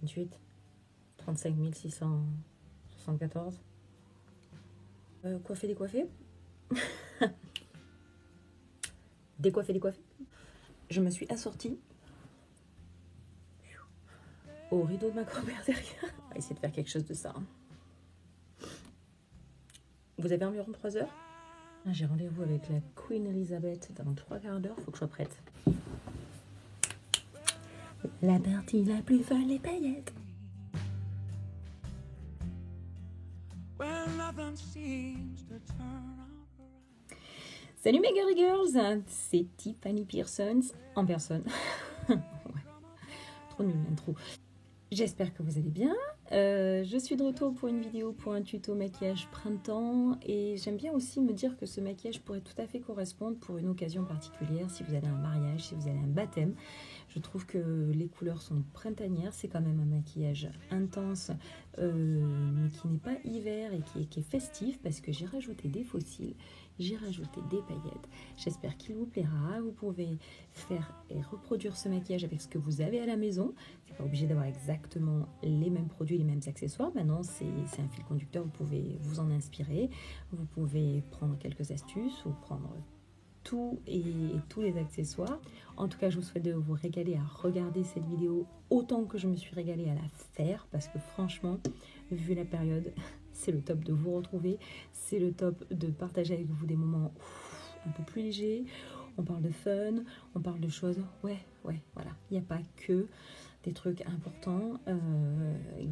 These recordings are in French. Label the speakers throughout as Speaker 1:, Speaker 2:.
Speaker 1: 28, 35 674. Coiffé, décoiffé. Décoiffé, décoiffé. Je me suis assortie au rideau de ma grand-mère derrière. On va essayer de faire quelque chose de ça. Vous avez environ 3 heures. J'ai rendez-vous avec la Queen Elizabeth dans 3 quarts d'heure. Faut que je sois prête. La partie la plus folle, les paillettes. Salut mes girly girls, c'est Tiffany Pearsons en personne. Ouais, trop nul l'intro. J'espère que vous allez bien. Je suis de retour pour une vidéo pour un tuto maquillage printemps et j'aime bien aussi me dire que ce maquillage pourrait tout à fait correspondre pour une occasion particulière, si vous avez un mariage, si vous avez un baptême. Je trouve que les couleurs sont printanières, c'est quand même un maquillage intense mais qui n'est pas hiver et qui est festif parce que j'ai rajouté des fossiles, j'ai rajouté des paillettes. J'espère qu'il vous plaira. Vous pouvez faire et reproduire ce maquillage avec ce que vous avez à la maison. C'est pas obligé d'avoir exactement les mêmes produits, les mêmes accessoires. Maintenant, c'est un fil conducteur, vous pouvez vous en inspirer. Vous pouvez prendre quelques astuces ou prendre tout et tous les accessoires. En tout cas, je vous souhaite de vous régaler à regarder cette vidéo autant que je me suis régalée à la faire parce que franchement, vu la période, c'est le top de vous retrouver. C'est le top de partager avec vous des moments un peu plus légers. On parle de fun, on parle de choses, ouais, voilà. Il n'y a pas que des trucs importants,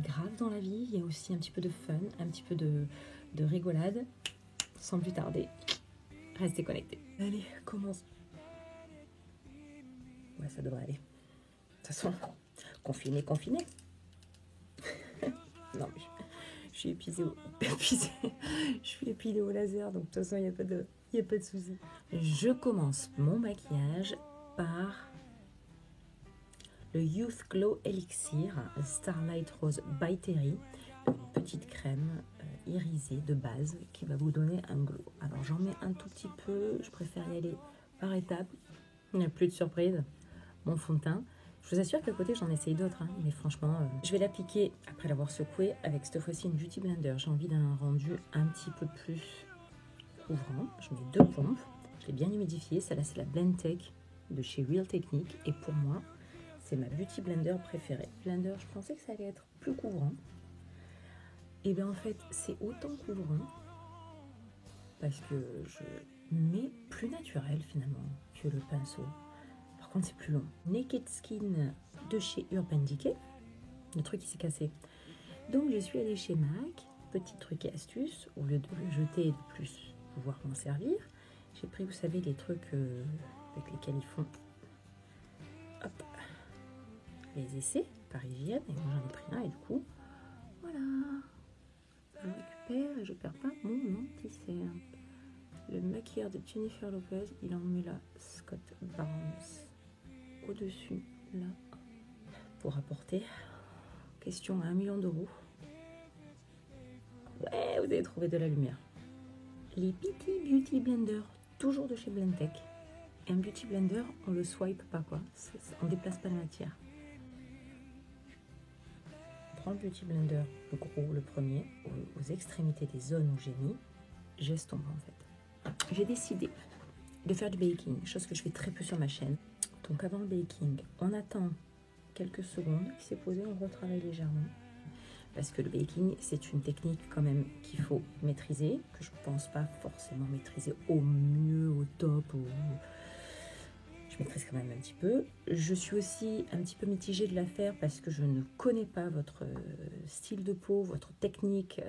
Speaker 1: graves dans la vie. Il y a aussi un petit peu de fun, un petit peu de rigolade. Sans plus tarder, restez connectés. Allez, commence. Ouais, ça devrait aller. De toute façon, confiné. Non, mais je suis épuisée je suis épilée au laser, donc de toute façon, il n'y a pas de souci. Je commence mon maquillage par le Youth Glow Elixir Starlight Rose by Terry, une petite crème irisée de base qui va vous donner un glow. Alors j'en mets un tout petit peu, je préfère y aller par étapes, il n'y a plus de surprise. Mon fond de teint, je vous assure qu'à côté j'en essaye d'autres, hein, mais franchement je vais l'appliquer après l'avoir secoué avec cette fois-ci une Beauty Blender. J'ai envie d'un rendu un petit peu plus couvrant. Je mets 2 pompes, je l'ai bien humidifié. Celle-là c'est la Blendtec de chez Real Technique et pour moi c'est ma Beauty Blender préférée. Blender, je pensais que ça allait être plus couvrant. Et bien en fait, c'est autant couvrant parce que je mets plus naturel finalement que le pinceau. Par contre, c'est plus long. Naked Skin de chez Urban Decay. Le truc qui s'est cassé. Donc je suis allée chez MAC. Petit truc et astuce. Au lieu de le jeter et de plus pouvoir m'en servir, j'ai pris, vous savez, les trucs avec lesquels ils font les essais par hygiène, et moi j'en ai pris un et du coup voilà, je récupère et je perds pas mon anti-cerne. Le maquilleur de Jennifer Lopez, il en met la Scott Barnes au dessus là pour apporter, question à 1 million d'euros. Ouais, vous avez trouvé de la lumière. Les Petit Beauty Blender, toujours de chez Blendtec. Et un Beauty Blender, on le swipe pas quoi, on déplace pas la matière. Le Beauty Blender, le gros, le premier, aux extrémités des zones où j'ai mis, j'estompe en fait. J'ai décidé de faire du baking, chose que je fais très peu sur ma chaîne. Donc avant le baking, on attend quelques secondes, il s'est posé, on retravaille légèrement. Parce que le baking, c'est une technique quand même qu'il faut maîtriser, que je ne pense pas forcément maîtriser au mieux, au top, je maîtrise quand même un petit peu. Je suis aussi un petit peu mitigée de la faire parce que je ne connais pas votre style de peau, votre technique,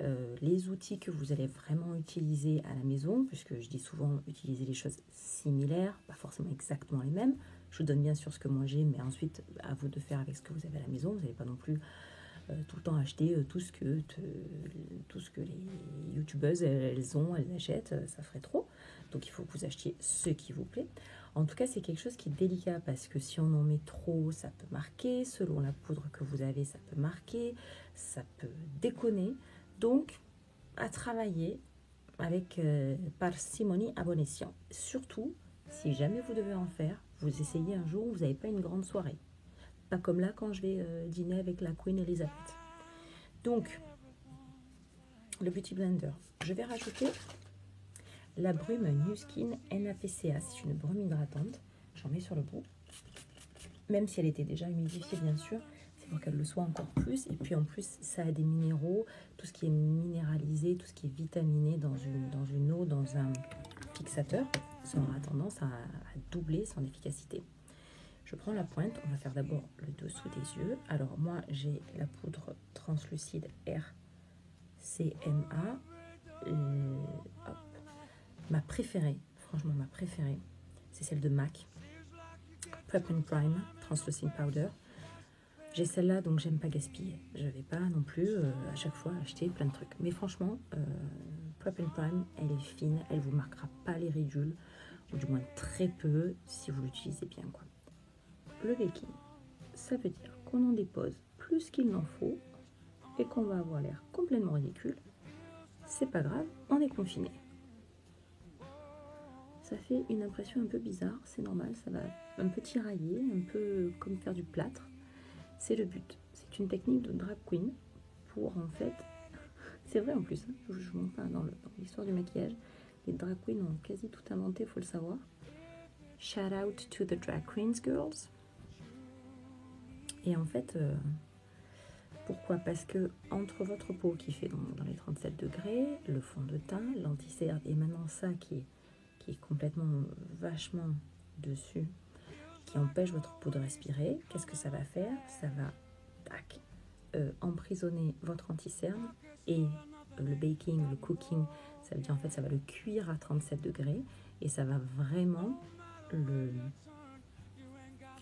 Speaker 1: les outils que vous allez vraiment utiliser à la maison, puisque je dis souvent utiliser les choses similaires, pas forcément exactement les mêmes. Je vous donne bien sûr ce que moi j'ai, mais ensuite à vous de faire avec ce que vous avez à la maison. Vous n'allez pas non plus tout le temps acheter tout ce que les youtubeuses elles achètent, ça ferait trop. Donc il faut que vous achetiez ce qui vous plaît. En tout cas, c'est quelque chose qui est délicat parce que si on en met trop, ça peut marquer. Selon la poudre que vous avez, ça peut marquer, ça peut déconner. Donc, à travailler avec parcimonie à bon escient. Surtout, si jamais vous devez en faire, vous essayez un jour où vous n'avez pas une grande soirée. Pas comme là quand je vais dîner avec la Queen Elizabeth. Donc, le Beauty Blender. Je vais rajouter la brume New Skin NAPCA. C'est une brume hydratante. J'en mets sur le bout. Même si elle était déjà humidifiée, bien sûr. C'est pour qu'elle le soit encore plus. Et puis en plus, ça a des minéraux. Tout ce qui est minéralisé, tout ce qui est vitaminé dans une eau, dans un fixateur, ça aura tendance à doubler son efficacité. Je prends la pointe. On va faire d'abord le dessous des yeux. Alors moi, j'ai la poudre translucide RCMA. Hop. Ma préférée, franchement ma préférée, c'est celle de MAC. Prep and Prime Translucent Powder. J'ai celle-là, donc j'aime pas gaspiller. Je vais pas non plus à chaque fois acheter plein de trucs. Mais franchement, Prep and Prime, elle est fine, elle vous marquera pas les ridules, ou du moins très peu, si vous l'utilisez bien, quoi. Le baking, ça veut dire qu'on en dépose plus qu'il n'en faut et qu'on va avoir l'air complètement ridicule. C'est pas grave, on est confiné. Ça fait une impression un peu bizarre, c'est normal, ça va un peu tirailler, un peu comme faire du plâtre. C'est le but. C'est une technique de drag queen pour en fait... C'est vrai en plus, hein, je ne montre pas dans l'histoire du maquillage. Les drag queens ont quasi tout inventé, il faut le savoir. Shout out to the drag queens girls. Et en fait, pourquoi? Parce que entre votre peau qui fait dans les 37 degrés, le fond de teint, l'anti-cerne et maintenant ça qui est complètement vachement dessus, qui empêche votre peau de respirer, qu'est-ce que ça va faire? Ça va emprisonner votre anti-cerne et le baking, le cooking, ça veut dire en fait ça va le cuire à 37 degrés et ça va vraiment le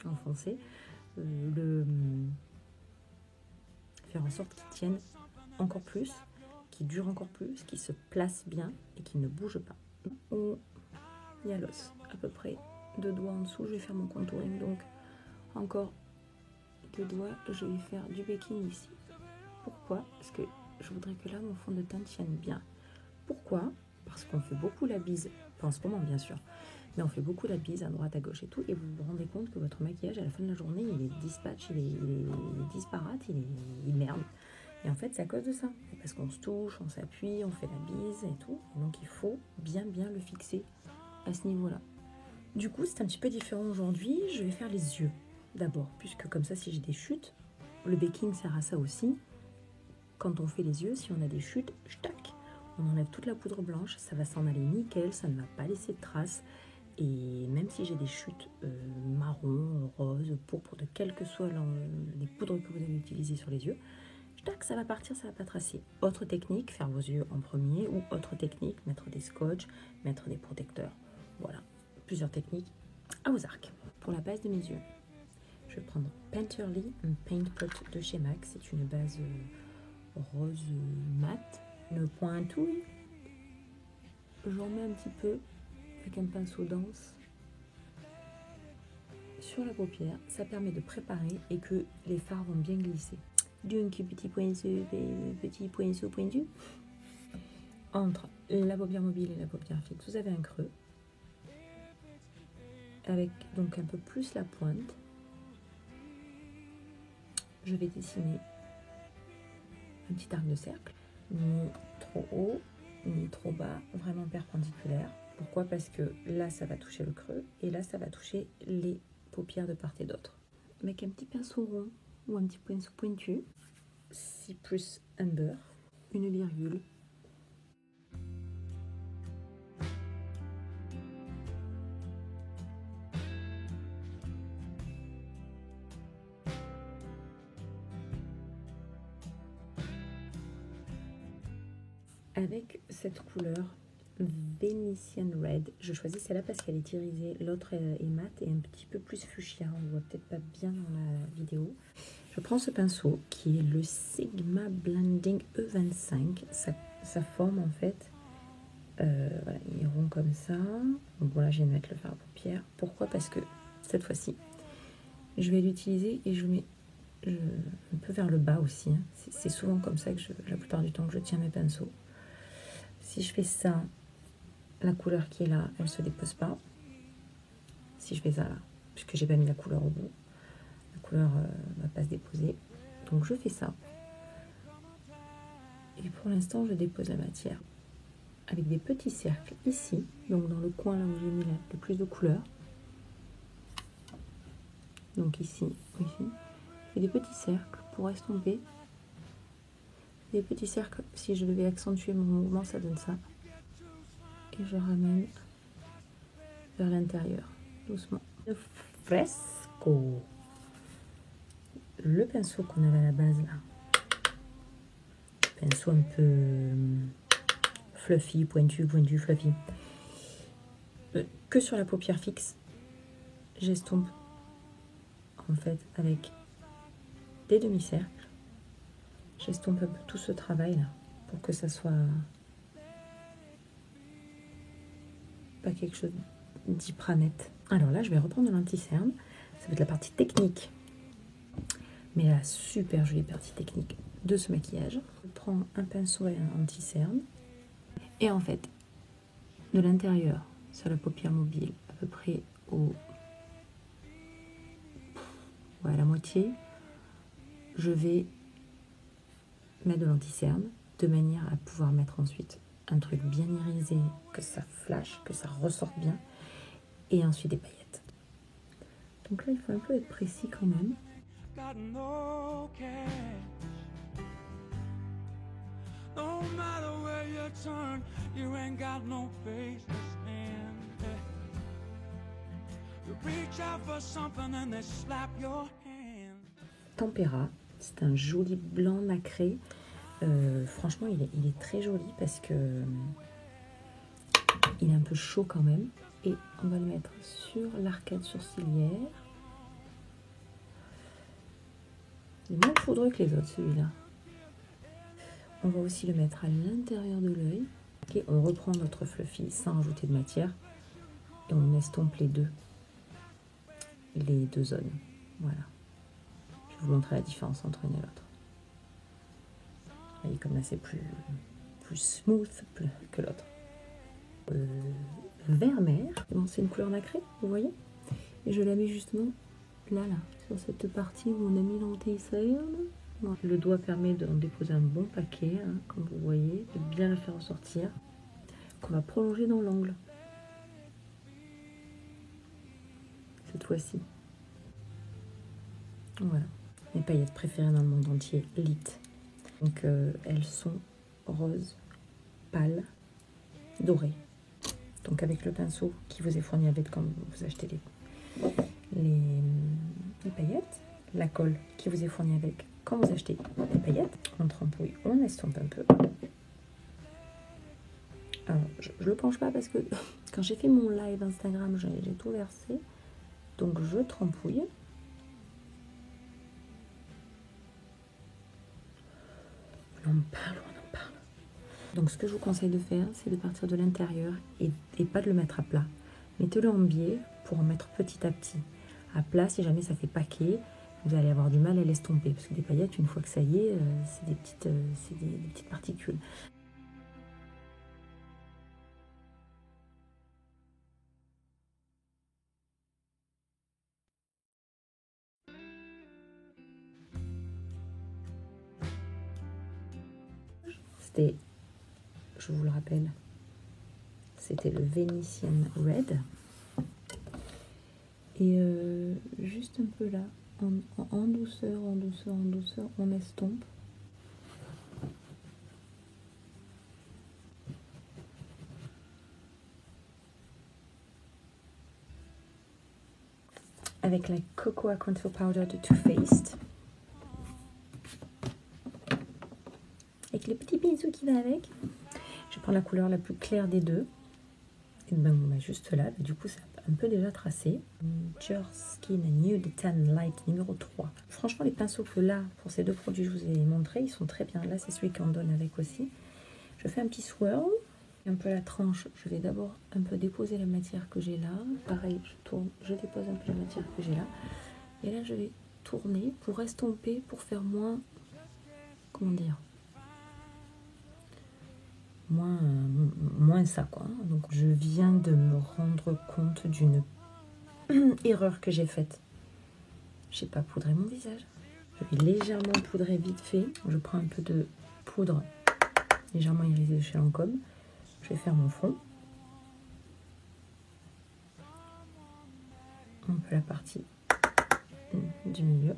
Speaker 1: enfoncer, faire en sorte qu'il tienne encore plus, qu'il dure encore plus, qu'il se place bien et qu'il ne bouge pas. Il y a l'os, à peu près 2 doigts en dessous, je vais faire mon contouring, donc encore 2 doigts, je vais faire du baking ici. Pourquoi? Parce que je voudrais que là, mon fond de teint tienne bien. Pourquoi? Parce qu'on fait beaucoup la bise, pas en ce moment bien sûr, mais on fait beaucoup la bise à droite, à gauche et tout, et vous vous rendez compte que votre maquillage, à la fin de la journée, il est dispatch, il est disparate, il merde. Et en fait, c'est à cause de ça. C'est parce qu'on se touche, on s'appuie, on fait la bise et tout. Et donc, il faut bien le fixer à ce niveau-là. Du coup, c'est un petit peu différent aujourd'hui. Je vais faire les yeux d'abord, puisque comme ça, si j'ai des chutes, le baking sert à ça aussi. Quand on fait les yeux, si on a des chutes, tac, on enlève toute la poudre blanche, ça va s'en aller nickel, ça ne va pas laisser de traces. Et même si j'ai des chutes marron, rose, pourpre, de quelles que soient les poudres que vous allez utiliser sur les yeux, tac, ça va partir, ça va pas tracer. Autre technique, faire vos yeux en premier, ou autre technique, mettre des scotch, mettre des protecteurs. Voilà, plusieurs techniques à vos arcs. Pour la base de mes yeux, je vais prendre Painterly, un paint pot de chez MAC. C'est une base rose mat. Le pointouille, j'en mets un petit peu avec un pinceau dense sur la paupière. Ça permet de préparer et que les fards vont bien glisser. Donc, petit pinceau pointu. Entre la paupière mobile et la paupière fixe, vous avez un creux. Avec donc un peu plus la pointe. Je vais dessiner un petit arc de cercle. Ni trop haut, ni trop bas, vraiment perpendiculaire. Pourquoi? Parce que là, ça va toucher le creux et là, ça va toucher les paupières de part et d'autre. Avec un petit pinceau rond ou un petit pinceau pointu, Cyprus Amber, une virgule. Avec cette couleur Venetian Red, je choisis celle-là parce qu'elle est irisée, l'autre est mat et un petit peu plus fuchsia, on ne voit peut-être pas bien dans la vidéo. Je prends ce pinceau qui est le Sigma Blending E25, sa forme en fait, voilà, il est rond comme ça, donc voilà, je viens de mettre le fard à paupières. Pourquoi? Parce que cette fois-ci, je vais l'utiliser et je mets un peu vers le bas aussi, hein. C'est souvent comme ça que la plupart du temps que je tiens mes pinceaux. Si je fais ça, la couleur qui est là, elle ne se dépose pas. Si je fais ça là, puisque j'ai pas mis la couleur au bout, couleur va pas se déposer. Donc je fais ça. Et pour l'instant, je dépose la matière avec des petits cercles ici, donc dans le coin là où j'ai mis le plus de couleurs. Donc ici, ici. Et des petits cercles pour estomper. Des petits cercles, si je devais accentuer mon mouvement, ça donne ça. Et je ramène vers l'intérieur, doucement. Le fresco. Le pinceau qu'on avait à la base là. Pinceau un peu fluffy, pointu, fluffy. Que sur la paupière fixe, j'estompe en fait avec des demi-cercles. J'estompe un peu tout ce travail là pour que ça soit pas quelque chose d'hyper net. Alors là, je vais reprendre l'anti-cerne. Ça va être la partie technique, mais la super jolie partie technique de ce maquillage. Je prends un pinceau et un anti-cerne. Et en fait, de l'intérieur, sur la paupière mobile, à peu près à la moitié, je vais mettre de l'anti-cerne de manière à pouvoir mettre ensuite un truc bien irisé, que ça flash, que ça ressorte bien, et ensuite des paillettes. Donc là, il faut un peu être précis quand même. Tempera, c'est un joli blanc nacré. Franchement, il est très joli parce que il est un peu chaud quand même. Et on va le mettre sur l'arcade sourcilière. Il est moins poudreux que les autres, celui-là. On va aussi le mettre à l'intérieur de l'œil. Et on reprend notre fluffy sans rajouter de matière. Et on estompe les deux zones. Voilà. Je vais vous montrer la différence entre une et l'autre. Vous voyez comme là c'est plus smooth que l'autre. Vert mer, bon, c'est une couleur nacrée, vous voyez. Et je la mets justement là, sur cette partie où on a mis l'anti-cerne. Le doigt permet d'en déposer un bon paquet, hein, comme vous voyez, de bien la faire ressortir, qu'on va prolonger dans l'angle. Cette fois-ci. Voilà. Mes paillettes préférées dans le monde entier, Elite. Donc elles sont roses, pâles, dorées. Donc avec le pinceau qui vous est fourni avec quand vous achetez les paillettes, la colle qui vous est fournie avec quand vous achetez les paillettes, on trempouille, on estompe un peu. Alors je le penche pas parce que quand j'ai fait mon live Instagram, j'ai tout versé. Donc je trempouille. On en parle. Donc ce que je vous conseille de faire, c'est de partir de l'intérieur et pas de le mettre à plat. Mettez-le en biais pour en mettre petit à petit. À plat, si jamais ça fait paquet, vous allez avoir du mal à l'estomper. Parce que des paillettes, une fois que ça y est, c'est des petites particules. C'était, je vous le rappelle, c'était le Venetian Red. Et juste un peu là, en douceur, on estompe. Avec la Cocoa Contour Powder de Too Faced. Avec le petit pinceau qui va avec. Je prends la couleur la plus claire des deux. Et ben, juste là, du coup, c'est un peu déjà tracé. Your Skin Nude Tan Light numéro 3. Franchement, les pinceaux que là, pour ces deux produits, je vous ai montré, ils sont très bien. Là, c'est celui qu'on donne avec aussi. Je fais un petit swirl. Un peu la tranche. Je vais d'abord un peu déposer la matière que j'ai là. Pareil, je tourne, je dépose un peu la matière que j'ai là. Et là, je vais tourner pour estomper, pour faire moins... Comment dire, moins ça quoi. Donc je viens de me rendre compte d'une erreur que j'ai faite. j'ai pas poudré mon visage. Je vais légèrement poudrer vite fait. Je prends un peu de poudre légèrement irisée de chez Lancôme. Je vais faire mon front. Un peu la partie du milieu.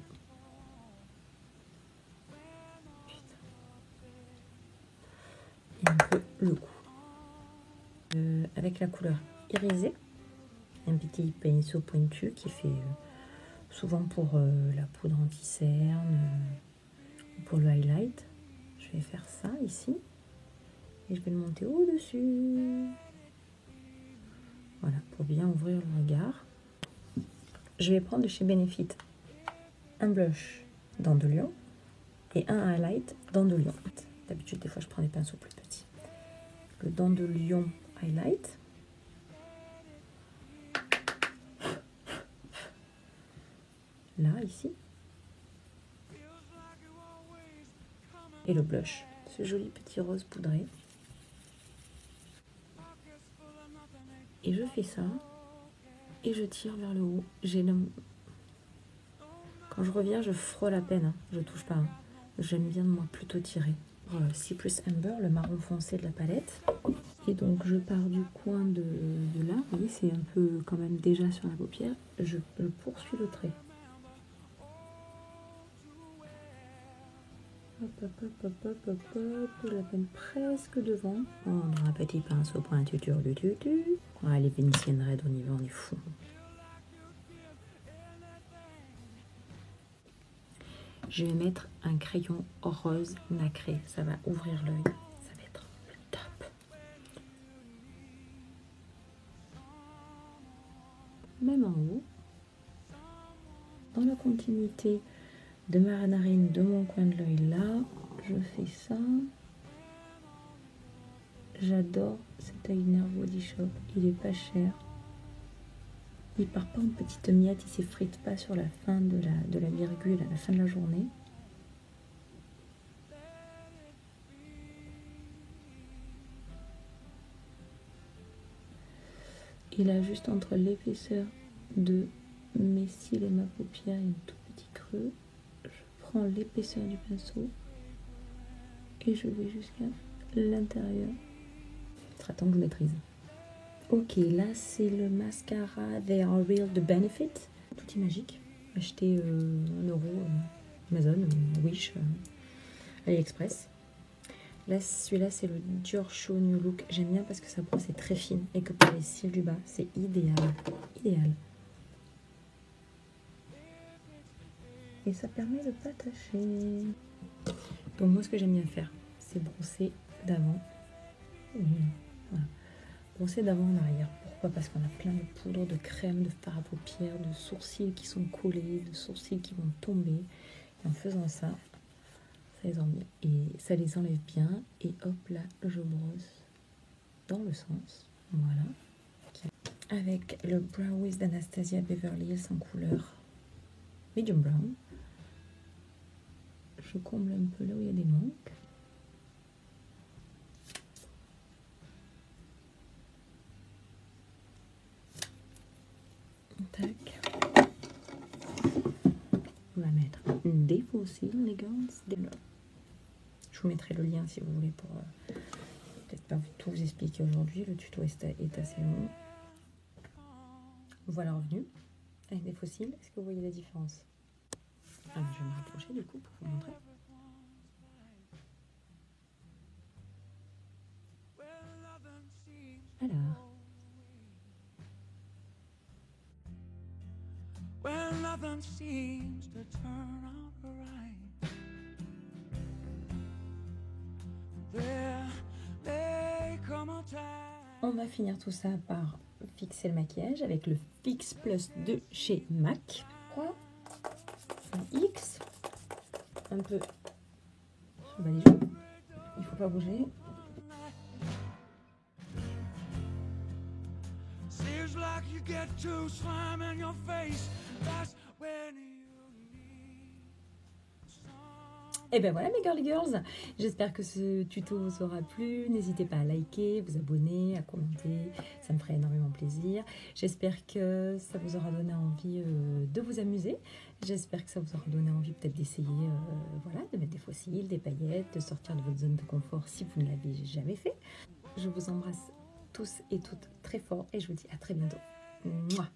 Speaker 1: Et un peu le cou. Avec la couleur irisée, un petit pinceau pointu qui fait souvent pour la poudre anti-cerne, pour le highlight. Je vais faire ça ici et je vais le monter au-dessus. Voilà, pour bien ouvrir le regard. Je vais prendre de chez Benefit un blush Dents de Lion et un highlight Dents de Lion. D'habitude, des fois, je prends des pinceaux plus petits. Le Dents de Lion highlight. Là, ici. Et le blush, ce joli petit rose poudré. Et je fais ça. Et je tire vers le haut. Quand je reviens, je frôle à peine. Hein. Je touche pas. Hein. J'aime bien, moi, plutôt tirer. Cypress Amber, le marron foncé de la palette. Et donc, je pars du coin de là. Vous voyez, c'est un peu quand même déjà sur la paupière. Je poursuis le trait. Hop, hop, hop, hop, hop, hop, hop. Je la peine presque devant. On a un petit pinceau pointu du tutu. Les vénitiennes raides, on y va, on est fou. Je vais mettre un crayon rose nacré. Ça va ouvrir l'œil. Ça va être le top. Même en haut. Dans la continuité de ma narine, de mon coin de l'œil là, je fais ça. J'adore cet eyeliner Body Shop. Il est pas cher. Il part pas en petites miettes, il s'effrite pas sur la fin de la virgule, à la fin de la journée. Il a juste entre l'épaisseur de mes cils et ma paupière un tout petit creux. Je prends l'épaisseur du pinceau et je vais jusqu'à l'intérieur. Il sera temps que je maîtrise. Ok, là c'est le mascara They Are Real de Benefit. Tout est magique. Acheté 1 euro Amazon, Wish, AliExpress. Là, celui-là c'est le Dior Show New Look. J'aime bien parce que sa brosse est très fine et que pour les cils du bas, c'est idéal. Idéal. Et ça permet de pas tacher. Donc moi ce que j'aime bien faire, c'est brosser d'avant. Voilà. Brosser d'avant en arrière. Pourquoi? Parce qu'on a plein de poudre, de crème, de fard à paupières, de sourcils qui sont collés, de sourcils qui vont tomber. Et en faisant ça, ça les enlève bien. Et hop là, je brosse dans le sens. Voilà. Avec le Brow Wiz d'Anastasia Beverly Hills en couleur medium brown. Je comble un peu là où il y a des manques. Tac. On va mettre des faux cils, les gars. Je vous mettrai le lien si vous voulez pour peut-être pas tout vous expliquer aujourd'hui. Le tuto est assez long. Voilà revenu avec des faux cils. Est-ce que vous voyez la différence? Alors, je vais me rapprocher du coup pour vous montrer. Alors.
Speaker 2: When nothing seems to turn out right, there may come a time.
Speaker 1: On va finir tout ça par fixer le maquillage avec le Fix Plus de chez MAC. Un X, un peu sur le bas des joues. Il faut pas bouger.
Speaker 2: Seems like you get too slime in your face. That's when you need
Speaker 1: Et ben voilà mes girly girls, j'espère que ce tuto vous aura plu. N'hésitez pas à liker, vous abonner, à commenter, ça me ferait énormément plaisir. J'espère que ça vous aura donné envie de vous amuser. J'espère que ça vous aura donné envie peut-être d'essayer voilà, de mettre des fossiles, des paillettes, de sortir de votre zone de confort si vous ne l'avez jamais fait. Je vous embrasse tous et toutes très fort et je vous dis à très bientôt. Mouah.